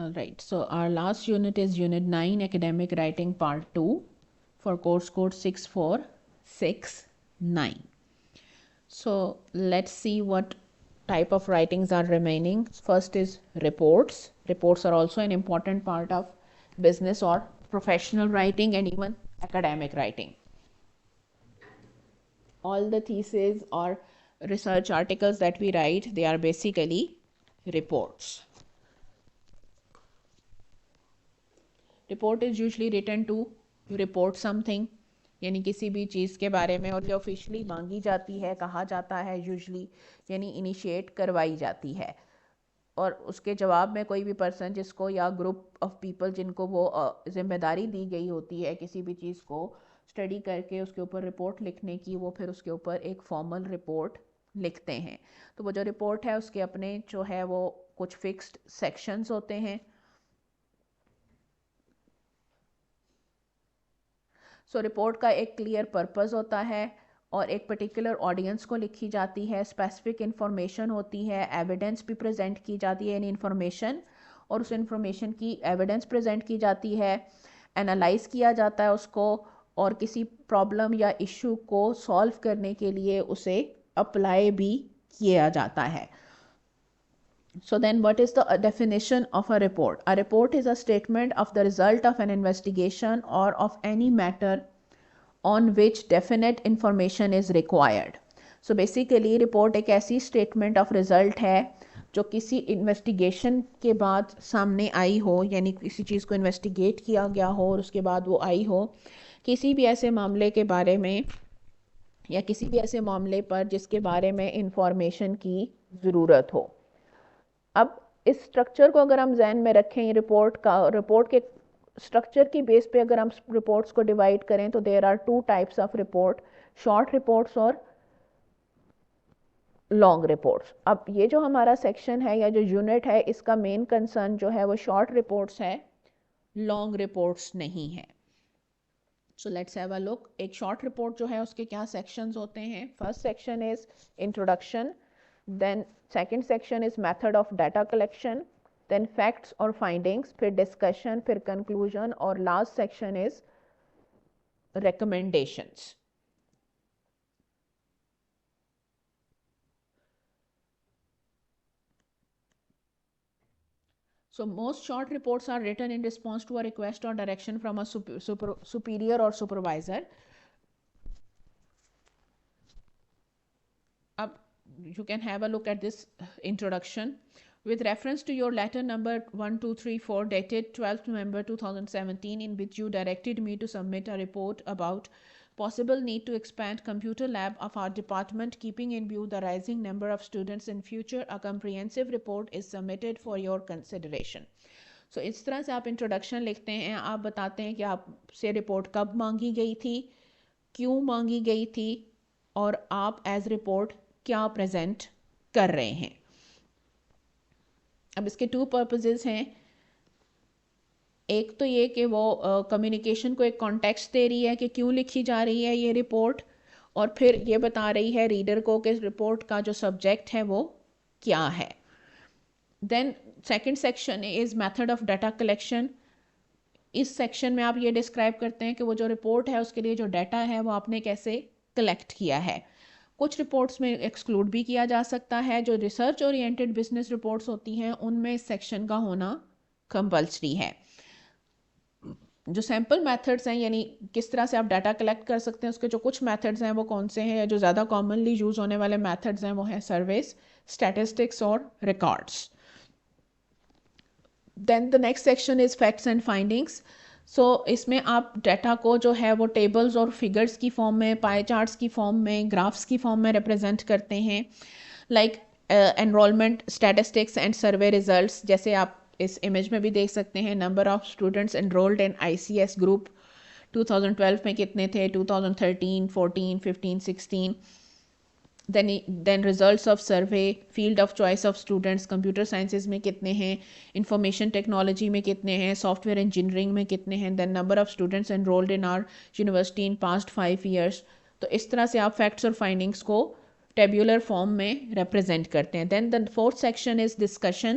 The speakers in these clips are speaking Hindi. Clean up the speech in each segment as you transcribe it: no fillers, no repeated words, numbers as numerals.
All right, so our last unit is Unit 9, Academic Writing Part 2 for course code 6469. So let's see what type of writings are remaining. First is reports. Reports are also an important part of business or professional writing and even academic writing. All the theses or research articles that we write, they are basically reports. Report is usually written to report something, यानी किसी भी चीज़ के बारे में, और ये ऑफिशियली मांगी जाती है, कहा जाता है यूजली, यानी इनिशिएट करवाई जाती है, और उसके जवाब में कोई भी पर्सन जिसको या ग्रुप ऑफ पीपल जिनको वो जिम्मेदारी दी गई होती है किसी भी चीज़ को स्टडी करके उसके ऊपर रिपोर्ट लिखने की, वो फिर उसके ऊपर एक फॉर्मल रिपोर्ट लिखते हैं। तो वो जो रिपोर्ट है उसके अपने जो है वो कुछ फिक्स्ड सेक्शंस होते हैं। सो रिपोर्ट का एक क्लियर पर्पस होता है और एक पर्टिकुलर ऑडियंस को लिखी जाती है, स्पेसिफिक इन्फॉर्मेशन होती है, एविडेंस भी प्रेजेंट की जाती है, यानी इन्फॉर्मेशन और उस इन्फॉर्मेशन की एविडेंस प्रेजेंट की जाती है, एनालाइज किया जाता है उसको, और किसी प्रॉब्लम या इशू को सॉल्व करने के लिए उसे अप्लाई भी किया जाता है। So then what is the definition of a report? A report is a statement of the result of an investigation or of any matter on which definite information is required. So basically report एक ऐसी statement of result है जो किसी इन्वेस्टिगेशन के बाद सामने आई हो, यानी किसी चीज़ को इन्वेस्टिगेट किया गया हो और उसके बाद वो आई हो, किसी भी ऐसे मामले के बारे में या किसी भी ऐसे मामले पर जिसके बारे में इंफॉर्मेशन की ज़रूरत हो। अब इस स्ट्रक्चर को अगर हम जहन में रखें, ये रिपोर्ट के स्ट्रक्चर की बेस पे अगर हम रिपोर्ट्स को डिवाइड करें तो there are two types of report, short reports और लॉन्ग रिपोर्ट्स। अब ये जो हमारा सेक्शन है या जो यूनिट है इसका मेन कंसर्न जो है वो शॉर्ट रिपोर्ट्स है, लॉन्ग रिपोर्ट्स नहीं है। So let's have a look. एक शॉर्ट रिपोर्ट जो है उसके क्या सेक्शंस होते हैं। First section is introduction, then second section is method of data collection, then facts or findings, फिर discussion, फिर conclusion, और last section is recommendations. So most short reports are written in response to a request or direction from a superior or supervisor. Up, you can have a look at this introduction. With reference to your letter number 1234 dated 12th November 2017, in which you directed me to submit a report about possible need to expand computer lab of our department, keeping in view the rising number of students in future, a comprehensive report is submitted for your consideration. So इस तरह से आप इंट्रोडक्शन लिखते हैं, आप बताते हैं कि आपसे रिपोर्ट कब मांगी गई थी, क्यों मांगी गई थी, और आप एज रिपोर्ट क्या प्रेजेंट कर रहे हैं। अब इसके टू पर्पसेस हैं। एक तो ये कि वो कम्युनिकेशन को एक कॉन्टेक्स्ट दे रही है कि क्यों लिखी जा रही है ये रिपोर्ट, और फिर ये बता रही है रीडर को कि रिपोर्ट का जो सब्जेक्ट है वो क्या है। Then second section is method of data collection. इस सेक्शन में आप ये डिस्क्राइब करते हैं कि वो जो रिपोर्ट है उसके लिए जो डाटा है वो आपने कैसे कलेक्ट किया है। कुछ रिपोर्ट्स में एक्सक्लूड भी किया जा सकता है। जो रिसर्च ओरिएंटेड बिजनेस रिपोर्ट्स होती हैं उनमें इस सेक्शन का होना कंपल्सरी है। जो सैम्पल मेथड्स हैं, यानी किस तरह से आप डाटा कलेक्ट कर सकते हैं, उसके जो कुछ मेथड्स हैं वो कौन से हैं, या जो ज़्यादा कॉमनली यूज़ होने वाले मेथड्स हैं वो हैं सर्वेस, स्टैटिस्टिक्स और records. Then the next section is facts and findings. So इसमें आप डाटा को जो है वो टेबल्स और फिगर्स की फॉर्म में, पाई चार्ट्स की फॉर्म में, ग्राफ्स की फॉर्म में रिप्रेजेंट करते हैं। Like enrolment statistics and survey results, जैसे आप इस इमेज में भी देख सकते हैं। Number of students enrolled in ICS group 2012 में कितने थे, 2013, 14, 15, 16। then results of survey, field of choice of students, computer sciences में कितने हैं, information technology में कितने हैं, software engineering में कितने हैं, then number of students enrolled in our university in past 5 years। तो इस तरह से आप facts और findings को tabular form में represent करते हैं। then the fourth section is discussion,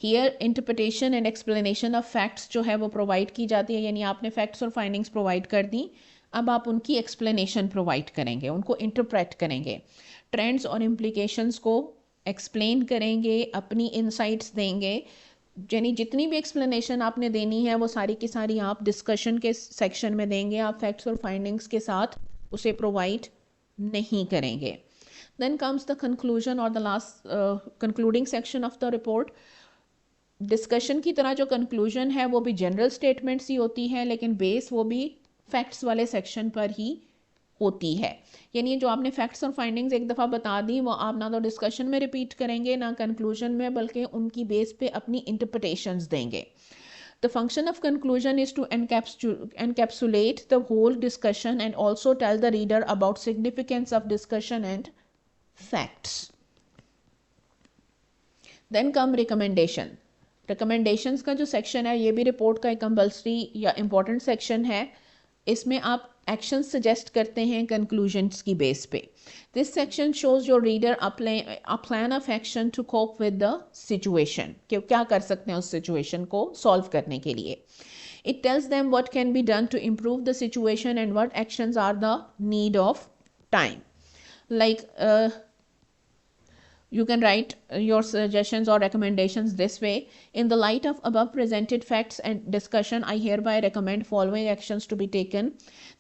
here interpretation and explanation of facts जो है वो प्रोवाइड की जाती है, यानी आपने फैक्ट्स और फाइंडिंग्स प्रोवाइड कर दी, अब आप उनकी एक्सप्लेनेशन प्रोवाइड करेंगे, उनको इंटरप्रेट करेंगे, ट्रेंड्स और इम्प्लीकेशंस को एक्सप्लेन करेंगे, अपनी इंसाइट्स देंगे, यानी जितनी भी एक्सप्लेनेशन आपने देनी है वो सारी की सारी आप डिस्कशन के सेक्शन में देंगे, आप फैक्ट्स और फाइंडिंग्स के साथ उसे प्रोवाइड नहीं करेंगे. देन कम्स द कंक्लूजन और the last concluding section of the report. Discussion की तरह जो कंक्लूजन है वो भी जनरल स्टेटमेंट्स ही होती है, लेकिन बेस वो भी फैक्ट्स वाले सेक्शन पर ही होती है. यानी जो आपने फैक्ट्स और फाइंडिंग्स एक दफ़ा बता दी वो आप ना तो डिस्कशन में रिपीट करेंगे ना कंक्लूजन में, बल्कि उनकी बेस पे अपनी इंटरप्रिटेशंस देंगे. The function of conclusion is to encapsulate the whole discussion and also tell the reader about significance of discussion and facts. Then come recommendation. Recommendations का जो सेक्शन है ये भी रिपोर्ट का एक कंपल्सरी या इम्पोर्टेंट सेक्शन है. इसमें आप एक्शन सजेस्ट करते हैं कंक्लूजन्स की बेस पे. This section shows your reader a plan of action to cope with the situation, कि क्या कर सकते हैं उस सिचुएशन को सॉल्व करने के लिए. It tells them what can be done to improve the situation and what actions are the need of time. Like you can write your suggestions or recommendations this way. In the light of above presented facts and discussion, I hereby recommend following actions to be taken.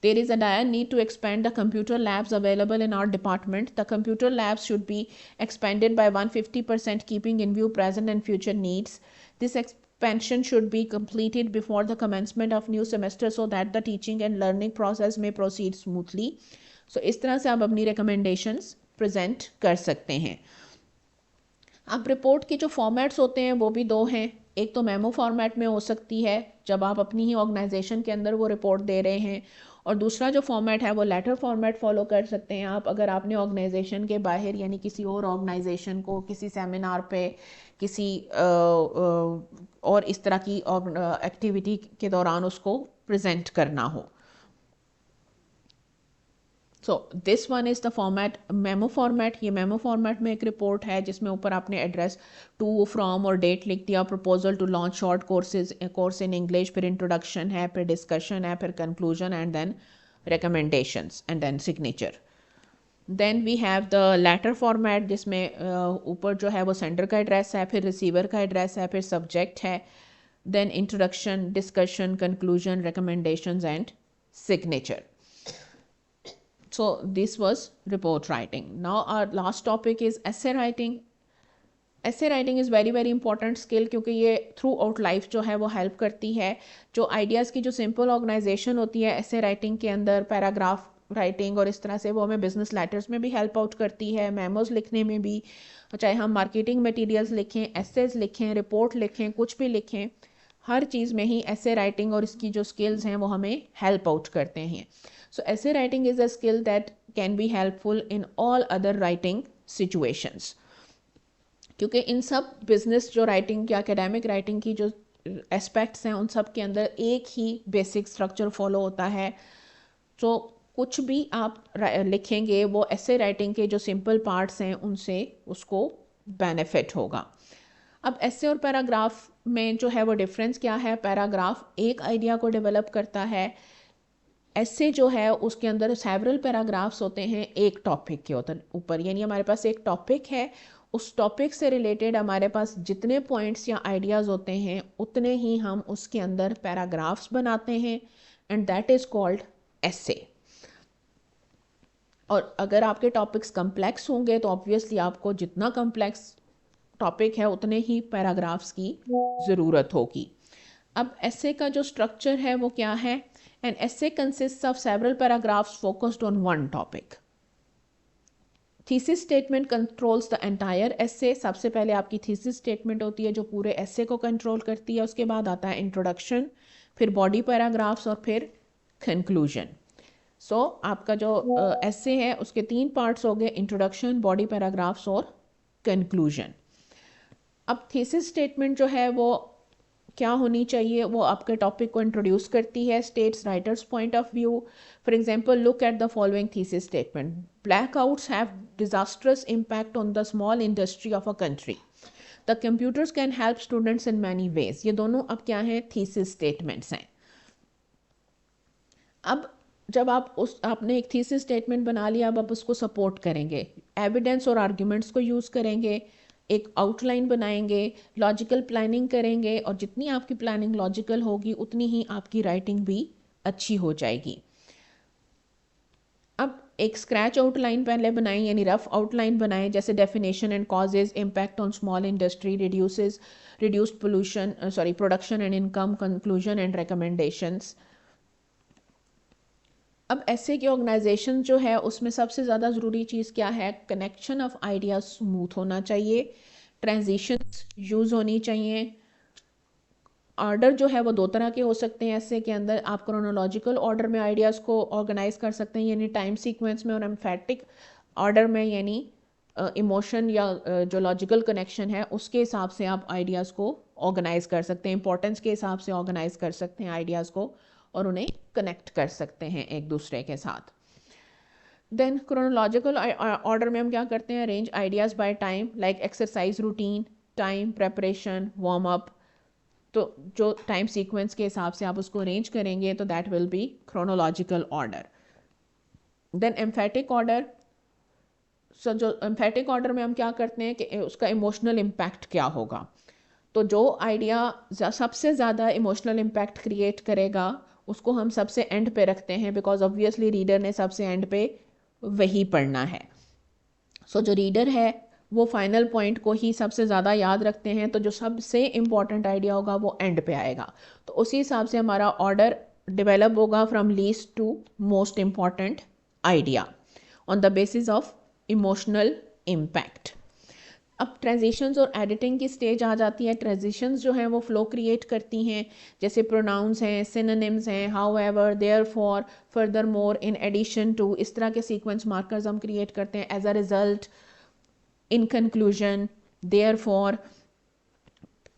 There is a dire need to expand the computer labs available in our department. The computer labs should be expanded by 150%, keeping in view present and future needs. This expansion should be completed before the commencement of new semester so that the teaching and learning process may proceed smoothly. So इस तरह से आप अपनी recommendations present कर सकते हैं. अब रिपोर्ट के जो फॉर्मेट्स होते हैं वो भी दो हैं. एक तो मेमो फॉर्मेट में हो सकती है जब आप अपनी ही ऑर्गेनाइजेशन के अंदर वो रिपोर्ट दे रहे हैं, और दूसरा जो फॉर्मेट है वो लेटर फॉर्मेट फॉलो कर सकते हैं आप अगर आपने ऑर्गेनाइजेशन के बाहर यानी किसी और ऑर्गेनाइजेशन को किसी सेमिनार पे किसी और इस तरह की एक्टिविटी के दौरान उसको प्रेजेंट करना हो. So this one is the format memo format. ये मेमो फॉर्मेट में एक रिपोर्ट है जिसमें ऊपर आपने एड्रेस, टू, फ्रॉम और डेट लिख दिया. Proposal to launch short course in English, फिर इंट्रोडक्शन है, फिर डिस्कशन है, फिर conclusion and then recommendations and then signature. Then we have the letter format जिसमें ऊपर जो है वो सेंडर का एड्रेस है, फिर रिसीवर का एड्रेस है, फिर सब्जेक्ट है, then introduction, discussion, conclusion, recommendations and signature. So this was report writing. Now our last topic is essay writing. Essay writing is very very important skill क्योंकि ये थ्रू आउट लाइफ जो है वो हेल्प करती है. जो आइडियाज़ की जो सिंपल ऑर्गेनाइजेशन होती है essay writing के अंदर, पैराग्राफ राइटिंग और इस तरह से, वो हमें बिजनेस लेटर्स में भी हेल्प आउट करती है, मेमोज लिखने में भी, चाहे हम मार्केटिंग मटीरियल्स लिखें, एसेज लिखें, रिपोर्ट लिखें, कुछ भी लिखें, हर चीज़ में ही essay writing और इसकी जो स्किल्स हैं वो हमें हेल्प आउट करते हैं. So essay writing is a skill that can be helpful in all other writing situations. क्योंकि इन सब बिजनेस जो राइटिंग की, एकेडमिक राइटिंग की जो एस्पेक्ट्स हैं उन सब के अंदर एक ही बेसिक स्ट्रक्चर फॉलो होता है. तो कुछ भी आप लिखेंगे वो essay राइटिंग के जो सिंपल पार्ट्स हैं उनसे उसको बेनिफिट होगा. अब essay और पैराग्राफ में जो है वो डिफरेंस क्या है. पैराग्राफ एक आइडिया को डेवलप करता है, ऐसे जो है उसके अंदर सेवरल पैराग्राफ्स होते हैं एक टॉपिक के ऊपर. यानी हमारे पास एक टॉपिक है, उस टॉपिक से रिलेटेड हमारे पास जितने पॉइंट्स या आइडियाज़ होते हैं उतने ही हम उसके अंदर पैराग्राफ्स बनाते हैं, एंड दैट इज़ कॉल्ड एसे. और अगर आपके टॉपिक्स कम्प्लेक्स होंगे तो ऑब्वियसली आपको जितना कम्प्लेक्स टॉपिक है उतने ही पैराग्राफ्स की ज़रूरत होगी. अब एसे का जो स्ट्रक्चर है वो क्या है. An essay consists of several paragraphs focused on one topic. Thesis statement controls the entire essay. सबसे पहले आपकी thesis statement होती है जो पूरे essay को control करती है. उसके बाद आता है introduction, फिर body paragraphs और फिर conclusion. So आपका जो essay है उसके 3 parts हो गए, introduction, body paragraphs और conclusion. अब thesis statement जो है वो क्या होनी चाहिए, वो आपके टॉपिक को इंट्रोड्यूस करती है, states writers point of view. For example, look at the following thesis statement. Blackouts have disastrous impact on the small industry of a country. The computers can help students in many ways, ये दोनों अब क्या हैं, थीसिस स्टेटमेंट्स हैं। अब जब आपने एक थीसिस स्टेटमेंट बना लिया, अब आप उसको सपोर्ट करेंगे, एविडेंस और आर्ग्यूमेंट्स को यूज़ करेंगे, एक आउटलाइन बनाएंगे, लॉजिकल प्लानिंग करेंगे, और जितनी आपकी प्लानिंग लॉजिकल होगी उतनी ही आपकी राइटिंग भी अच्छी हो जाएगी। अब एक स्क्रैच आउटलाइन पहले बनाएं, यानी रफ आउटलाइन बनाएं, जैसे definition and causes, impact on small industry, reduced pollution, production and income, conclusion and recommendations. अब ऐसे की ऑर्गेनाइजेशन जो है उसमें सबसे ज़्यादा ज़रूरी चीज़ क्या है, कनेक्शन ऑफ आइडियाज़ स्मूथ होना चाहिए, ट्रांजिशंस यूज़ होनी चाहिए। ऑर्डर जो है वो दो तरह के हो सकते हैं ऐसे के अंदर, आप क्रोनोलॉजिकल ऑर्डर में आइडियाज़ को ऑर्गेनाइज कर सकते हैं, यानी टाइम सीक्वेंस में, और एम्फेटिक ऑर्डर में, यानी इमोशन या जो लॉजिकल कनेक्शन है उसके हिसाब से आप आइडियाज़ को ऑर्गेनाइज कर सकते हैं, इंपॉर्टेंस के हिसाब से ऑर्गेनाइज कर सकते हैं आइडियाज़ को, और उन्हें कनेक्ट कर सकते हैं एक दूसरे के साथ। देन क्रोनोलॉजिकल ऑर्डर में हम क्या करते हैं, arrange ideas by time, like exercise routine, time, preparation, warm up. तो जो टाइम सीक्वेंस के हिसाब से आप उसको अरेंज करेंगे तो that will be chronological order. Then emphatic order, so जो एम्फेटिक ऑर्डर में हम क्या करते हैं कि उसका इमोशनल इम्पैक्ट क्या होगा, तो जो आइडिया सबसे ज़्यादा इमोशनल इम्पैक्ट क्रिएट करेगा उसको हम सबसे एंड पे रखते हैं, बिकॉज ऑब्वियसली रीडर ने सबसे एंड पे वही पढ़ना है। सो जो रीडर है वो फाइनल पॉइंट को ही सबसे ज़्यादा याद रखते हैं, तो जो सबसे इम्पॉर्टेंट आइडिया होगा वो एंड पे आएगा। तो उसी हिसाब से हमारा ऑर्डर डेवलप होगा from least to most important idea on the basis of emotional impact. अब ट्रांजिशंस और एडिटिंग की स्टेज आ जाती है। ट्रांजिशंस जो हैं वो फ्लो क्रिएट करती हैं, जैसे प्रोनाउंस हैं, सिनोनिम्स हैं, however, therefore, furthermore, in addition to, इस तरह के सीक्वेंस मार्कर्स हम क्रिएट करते हैं। As a result, in conclusion, therefore.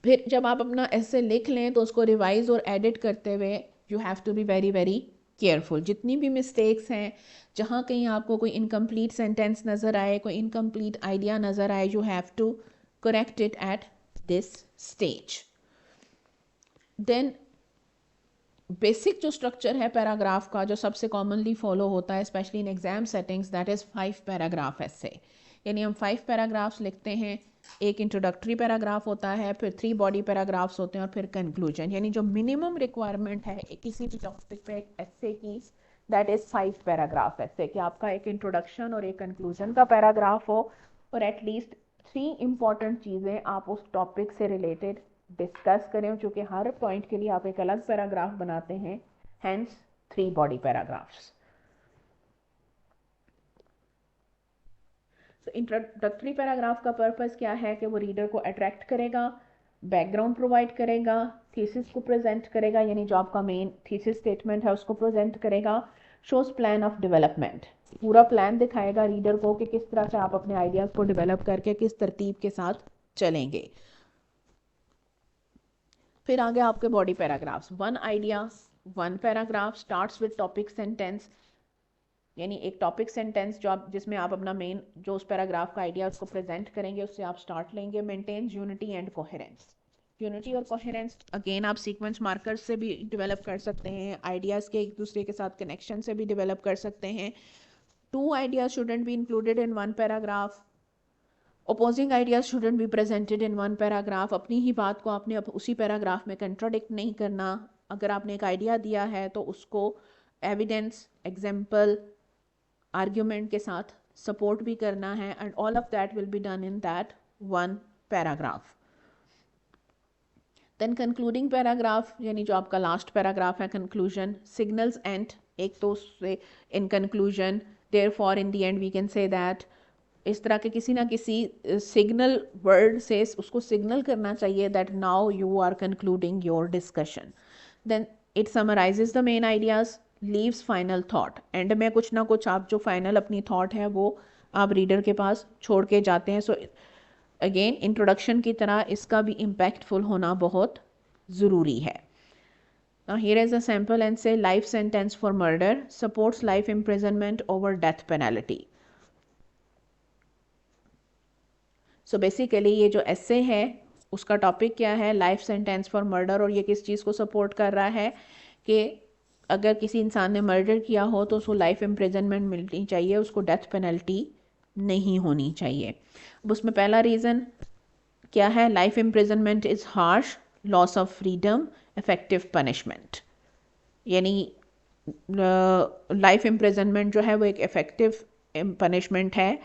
फिर जब आप अपना ऐसे लिख लें तो उसको रिवाइज और एडिट करते हुए you have to be very very careful. जितनी भी मिस्टेक्स हैं, जहाँ कहीं आपको कोई इनकम्प्लीट सेंटेंस नज़र आए, कोई इनकम्प्लीट आइडिया नज़र आए, you have to correct it at this stage. Then basic जो स्ट्रक्चर है पैराग्राफ का, जो सबसे कॉमनली फॉलो होता है specially in exam settings, that is 5 paragraph ऐसे, यानी हम 5 पैराग्राफ्स लिखते हैं। एक इंट्रोडक्टरी पैराग्राफ होता है, फिर 3 बॉडी पैराग्राफ्स होते हैं, और फिर कंक्लूजन, यानी जो मिनिमम रिक्वायरमेंट है किसी भी टॉपिक पे एक ऐसे की, दैट इज़ 5 पैराग्राफ ऐसे, कि आपका एक इंट्रोडक्शन और एक कंक्लूजन का पैराग्राफ हो, और एटलीस्ट 3 इंपॉर्टेंट चीज़ें आप उस टॉपिक से रिलेटेड डिस्कस करें, चूँकि हर पॉइंट के लिए आप एक अलग पैराग्राफ बनाते हैं, हैंस 3 बॉडी पैराग्राफ्स। तो इंट्रोडक्टरी पैराग्राफ का पर्पस क्या है कि वो रीडर को अट्रैक्ट करेगा, बैकग्राउंड प्रोवाइड करेगा, थीसिस को प्रेजेंट करेगा, यानी जो आपका मेन थीसिस स्टेटमेंट है उसको प्रेजेंट करेगा, शोज प्लान ऑफ डेवलपमेंट, पूरा प्लान दिखाएगा रीडर को कि किस तरह से आप अपने आइडियाज़ को डेवलप करके किस तरतीब के साथ चलेंगे। फिर आगे आपके body paragraphs, 1 idea 1 paragraph, starts with topic sentence, यानी एक टॉपिक सेंटेंस जो आप जिसमें आप अपना मेन जो उस पैराग्राफ का आइडिया उसको प्रेजेंट करेंगे, उससे आप स्टार्ट लेंगे। Maintains unity and coherence, unity और कोहेरेंस अगेन आप सीक्वेंस मार्कर्स से भी डेवलप कर सकते हैं, आइडियाज़ के एक दूसरे के साथ कनेक्शन से भी डेवलप कर सकते हैं। 2 ideas shouldn't be included in 1 paragraph, opposing ideas shouldn't be presented in 1 paragraph, अपनी ही बात को आपने उसी पैराग्राफ में कंट्राडिक्ट नहीं करना। अगर आपने एक आइडिया दिया है तो उसको एविडेंस, एग्जाम्पल, आर्ग्यूमेंट के साथ सपोर्ट भी करना है, and all of that will be done in that 1 paragraph. Then concluding paragraph, यानी जो आपका लास्ट पैराग्राफ है, कंक्लूजन, सिग्नल्स एंड, एक तो उससे in conclusion, therefore, in the end, we can say that, इस तरह के किसी ना किसी सिग्नल वर्ड से उसको सिग्नल करना चाहिए that now you are concluding your discussion. Then it summarises the main ideas, leaves final thought, and में कुछ ना कुछ आप जो फाइनल अपनी थॉट है वो आप रीडर के पास छोड़ के जाते हैं। सो अगेन इंट्रोडक्शन की तरह इसका भी इम्पैक्टफुल होना बहुत ज़रूरी है। Now here is a sample and say life sentence for murder supports life imprisonment over death penalty. So basically ये जो एसे है उसका टॉपिक क्या है, लाइफ सेंटेंस फॉर मर्डर, और ये किस चीज़ को सपोर्ट कर रहा है कि अगर किसी इंसान ने मर्डर किया हो तो उसको लाइफ इम्प्रिजनमेंट मिलनी चाहिए, उसको डेथ पेनल्टी नहीं होनी चाहिए। अब उसमें पहला रीज़न क्या है, life imprisonment is harsh, loss of freedom, effective punishment. यानी लाइफ इम्प्रिजनमेंट जो है वो एक इफ़ेक्टिव पनिशमेंट है,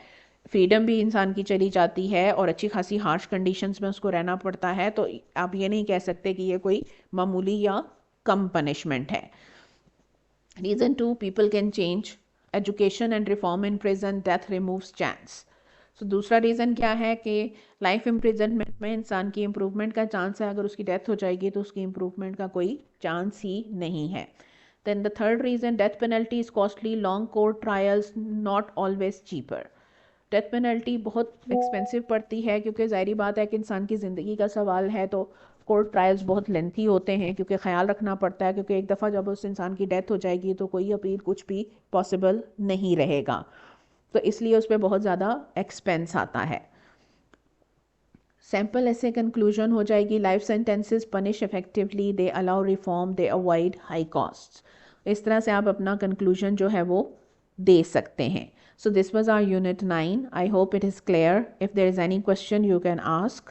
फ्रीडम भी इंसान की चली जाती है और अच्छी खासी हार्श कंडीशंस में उसको रहना पड़ता है। तो आप ये नहीं कह सकते कि ये कोई मामूली या कम पनिशमेंट है। Reason 2, people can change, education and reform in prison, death removes chance. तो दूसरा रीज़न क्या है कि लाइफ इम्प्रिजनमेंट में इंसान की इम्प्रूवमेंट का चांस है, अगर उसकी डेथ हो जाएगी तो उसकी इम्प्रूवमेंट का कोई चांस ही नहीं है। Then the third reason, death penalty is costly, long court trials not always cheaper. Death penalty बहुत एक्सपेंसिव पड़ती है क्योंकि ज़ाहिरी बात है कि इंसान की ज़िंदगी का सवाल है, तो कोर्ट ट्रायल्स बहुत लेंथी होते हैं क्योंकि ख्याल रखना पड़ता है, क्योंकि एक दफ़ा जब उस इंसान की डेथ हो जाएगी तो कोई अपील कुछ भी पॉसिबल नहीं रहेगा, तो इसलिए उस पर बहुत ज़्यादा एक्सपेंस आता है। सैम्पल ऐसे कंक्लूजन हो जाएगी, life sentences punish effectively, they allow reform, they avoid high cost. इस तरह से आप अपना कंक्लूजन जो है वो दे सकते हैं। So this was our unit 9. I hope it is clear. If there is any question you can ask.